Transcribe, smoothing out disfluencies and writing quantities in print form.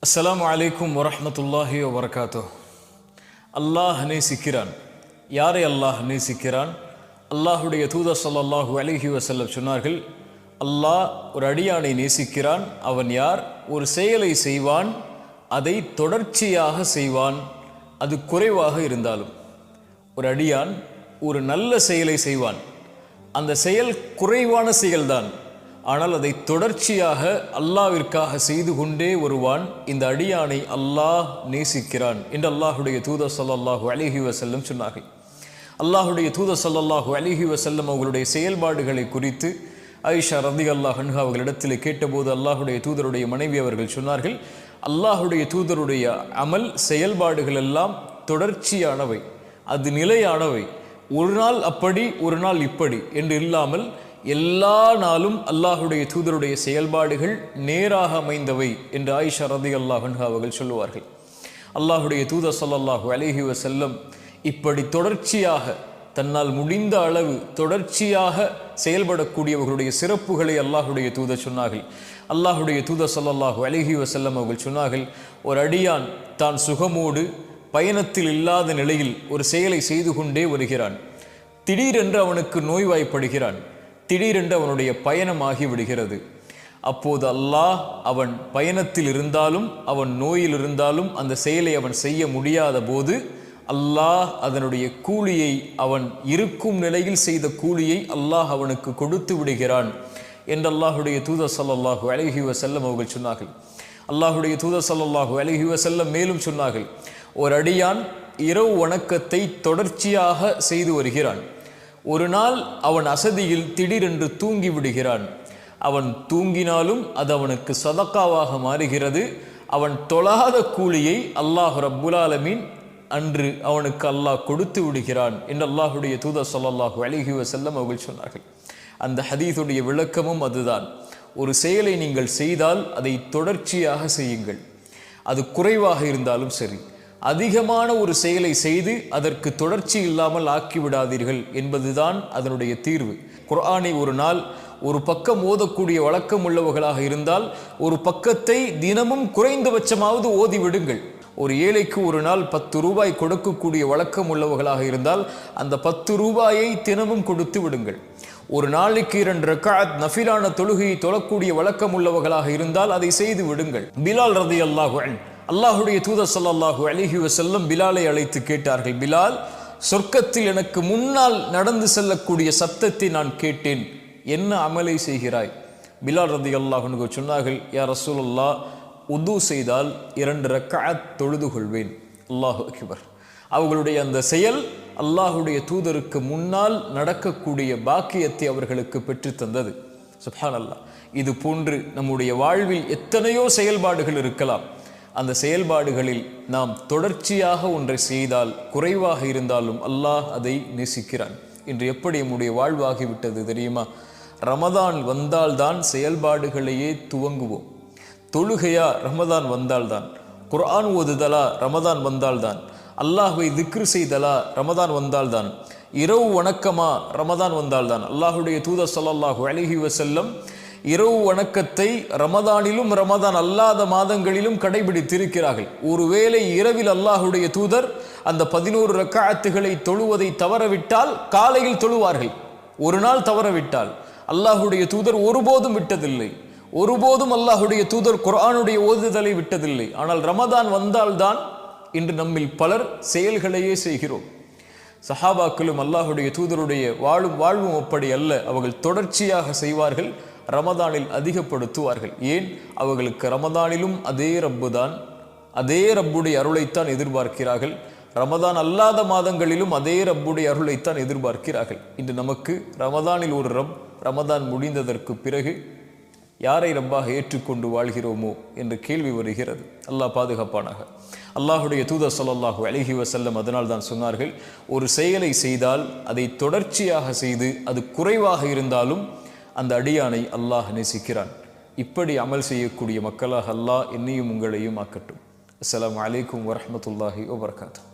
அஸ்ஸலாமு அலைக்கும் வரஹ்மத்துல்லாஹி வபரகாத்துஹ். அல்லாஹ் நேசிக்கிறான். யாரை அல்லாஹ் நேசிக்கிறான்? அல்லாஹுடைய தூதர் ஸல்லல்லாஹு அலைஹி வஸல்லம் சொன்னார்கள், அல்லாஹ் ஒரு அடியானை நேசிக்கிறான். அவன் யார்? ஒரு செயலை செய்வான், அதை தொடர்ச்சியாக செய்வான், அது குறைவாக இருந்தாலும். ஒரு அடியான் ஒரு நல்ல செயலை செய்வான், அந்த செயல் குறைவான செயல்தான், ஆனால் அதை தொடர்ச்சியாக அல்லாஹ்விற்காக செய்து கொண்டே வருவான். இந்த அடியானை அல்லாஹ் நேசிக்கிறான் என்று அல்லாஹுடைய தூதர் ஸல்லல்லாஹு அலைஹி வஸல்லம் சொன்னார்கள். அல்லாஹுடைய தூதர் ஸல்லல்லாஹு அலைஹி வஸல்லம் அவர்களுடைய செயல்பாடுகளை குறித்து ஆயிஷா ரலியல்லாஹு அன்ஹா அவர்களிடத்தில் கேட்டபோது அல்லாஹுடைய தூதருடைய மனைவி அவர்கள் சொன்னார்கள், அல்லாஹுடைய தூதருடைய அமல் செயல்பாடுகள் எல்லாம் தொடர்ச்சியானவை, அது நிலையானவை, ஒரு நாள் அப்படி ஒரு நாள் இப்படி என்று இல்லாமல் எல்லா நாளும் அல்லாஹுடைய தூதருடைய செயல்பாடுகள் நேராக அமைந்தவை என்று ஆயிஷா ரலியல்லாஹு அன்ஹா அவர்கள் சொல்லுவார்கள். அல்லாஹுடைய தூதர் ஸல்லல்லாஹு அலைஹி வஸல்லம் இப்படி தொடர்ச்சியாக தன்னால் முடிந்த அளவு தொடர்ச்சியாக செயல்படக்கூடியவர்களுடைய சிறப்புகளை அல்லாஹுடைய தூதர் சொன்னார்கள். அல்லாஹுடைய தூதர் ஸல்லல்லாஹு அலைஹி வஸல்லம் அவர்கள் சொன்னார்கள், ஒரு அடியான் தான் சுகமோடு பயணத்தில் இல்லாத நிலையில் ஒரு செயலை செய்து கொண்டே வருகிறான். திடீரென்று அவனுக்கு நோய்வாய்ப்படுகிறான், திடீரென்று அவனுடைய பயணமாகி விடுகிறது. அப்போது அல்லாஹ் அவன் பயணத்தில் இருந்தாலும் அவன் நோயில் இருந்தாலும் அந்த செயலை அவன் செய்ய முடியாத போது அல்லாஹ் அதனுடைய கூலியை, அவன் இருக்கும் நிலையில் செய்த கூலியை அல்லாஹ் அவனுக்கு கொடுத்து விடுகிறான் என்று அல்லாஹுடைய தூதர் ஸல்லல்லாஹு அலைஹி வஸல்லம் அவர்கள் சொன்னார்கள். அல்லாஹுடைய தூதர் ஸல்லல்லாஹு அலைஹி வஸல்லம் மேலும் சொன்னார்கள், ஒரு அடியான் இரவு வணக்கத்தை தொடர்ச்சியாக செய்து வருகிறான். ஒரு நாள் அவன் அசதியில் திடீரென்று தூங்கி விடுகிறான். அவன் தூங்கினாலும் அது அவனுக்கு சதக்காவாக மாறுகிறது. அவன் தொழாத கூலியை அல்லாஹ் ரப்புல் ஆலமீன் அன்று அவனுக்கு அல்லாஹ் கொடுத்து விடுகிறான் என்று அல்லாஹுடைய தூதர் ஸல்லல்லாஹு அலைஹி வஸல்லம் அவர்கள் சொன்னார்கள். அந்த ஹதீஸுடைய விளக்கமும் அதுதான். ஒரு செயலை நீங்கள் செய்தால் அதை தொடர்ச்சியாக செய்யுங்கள், அது குறைவாக இருந்தாலும் சரி. அதிகமான ஒரு செயலை செய்து அதற்கு தொடர்ச்சி இல்லாமல் ஆக்கிவிடாதீர்கள் என்பதுதான் அதனுடைய தீர்வு. குர்ஆனை ஒரு நாள் ஒரு பக்கம் ஓதக்கூடிய வழக்கம் உள்ளவர்களாக இருந்தால் ஒரு பக்கத்தை தினமும் குறைந்தபட்சமாவது ஓதி விடுங்கள். ஒரு ஏழைக்கு ஒரு நாள் 10 ரூபாய் கொடுக்கக்கூடிய வழக்கம் உள்ளவர்களாக இருந்தால் அந்த 10 ரூபாயை தினமும் கொடுத்து விடுங்கள். ஒரு நாளைக்கு 2 ரக்அத் நஃபிலான தொழுகையை தொழக்கூடிய வழக்கம் உள்ளவர்களாக இருந்தால் அதை செய்து விடுங்கள். பிலால் ரலியல்லாஹு அன்ஹு, அல்லாஹுடைய தூதர் ஸல்லல்லாஹு அலைஹி வஸல்லம் பிலாலை அழைத்து கேட்டார்கள், பிலால், சொர்க்கத்தில் எனக்கு முன்னால் நடந்து செல்லக்கூடிய சப்தத்தை நான் கேட்டேன், என்ன அமலை செய்கிறாய்? பிலால் ரலியல்லாஹு அன்ஹு சொன்னார்கள், யா ரசூலல்லாஹ், உது செய்தால் 2 ரக்அத் தொழுது கொள்வேன். அல்லாஹு அக்பர். அவர்களுடைய அந்த செயல் அல்லாஹுடைய தூதருக்கு முன்னால் நடக்கக்கூடிய பாக்கியத்தை அவர்களுக்கு பெற்று தந்தது. சுப்ஹானல்லாஹ். இது போன்று நம்முடைய வாழ்வில் எத்தனையோ செயல்பாடுகள் இருக்கலாம். அந்த செயல்பாடுகளில் நாம் தொடர்ச்சியாக ஒன்றை செய்தால் குறைவாக இருந்தாலும் அல்லாஹ் அதை நேசிக்கிறான். இன்று எப்படி நம்முடைய வாழ்வாகிவிட்டது தெரியுமா? ரமதான் வந்தால்தான் செயல்பாடுகளையே துவங்குவோம். தொழுகையா? ரமதான் வந்தால்தான். குர்ஆன் ஓதுதலா? ரமதான் வந்தால்தான். அல்லாஹ்வை திக்ரு செய்தலா? ரமதான் வந்தால்தான். இரவு வணக்கமா? ரமதான் வந்தால்தான். அல்லாஹுடைய தூதர் ஸல்லல்லாஹு அலைஹி வஸல்லம் இரவு வணக்கத்தை ரமதானிலும் ரமதான் அல்லாத மாதங்களிலும் கடைபிடித்திருக்கிறார்கள். ஒருவேளை இரவில் அல்லாஹுடைய தூதர் அந்த 11 ரக்அத்துகளை தொழுவதை தவறவிட்டால் காலையில் தொழுவார்கள். ஒரு நாள் தவறவிட்டால் அல்லாஹுடைய தூதர் ஒருபோதும் விட்டதில்லை. ஒருபோதும் அல்லாஹுடைய தூதர் குர்ஆனுடைய ஓதுதலை விட்டதில்லை. ஆனால் ரமதான் வந்தால்தான் இன்று நம்மில் பலர் செயல்களையே செய்கிறோம். சஹாபாக்களும் அல்லாஹுடைய தூதருடைய வாழ்வும் அப்படி அல்ல. அவர்கள் தொடர்ச்சியாக செய்வார்கள், ரமதானில் அதிகப்படுத்துவார்கள். ஏன்? அவர்களுக்கு ரமதானிலும் அதே ரப்பு தான், அதே ரப்புடைய அருளைத்தான் எதிர்பார்க்கிறார்கள். ரமதான் அல்லாத மாதங்களிலும் அதே ரப்புடைய அருளைத்தான் எதிர்பார்க்கிறார்கள். இன்று நமக்கு ரமதானில் ஒரு ரப், ரமதான் முடிந்ததற்கு பிறகு யாரை ரப்பாக ஏற்றுக்கொண்டு வாழ்கிறோமோ என்ற கேள்வி வருகிறது. அல்லாஹ் பாதுகாப்பானாக. அல்லாஹுடைய தூதர் ஸல்லல்லாஹு அலைஹி வஸல்லம் அதனால் தான் சொன்னார்கள், ஒரு செயலை செய்தால் அதை தொடர்ச்சியாக செய்து அது குறைவாக இருந்தாலும் அந்த அடியானை அல்லாஹ் நேசிக்கிறான். இப்படி அமல் செய்யக்கூடிய மக்களாக அல்லாஹ் என்னையும் உங்களையும் ஆக்கட்டும். அஸ்ஸலாமு அலைக்கும் வரஹ்மத்துல்லாஹி வபரகாத்துஹு.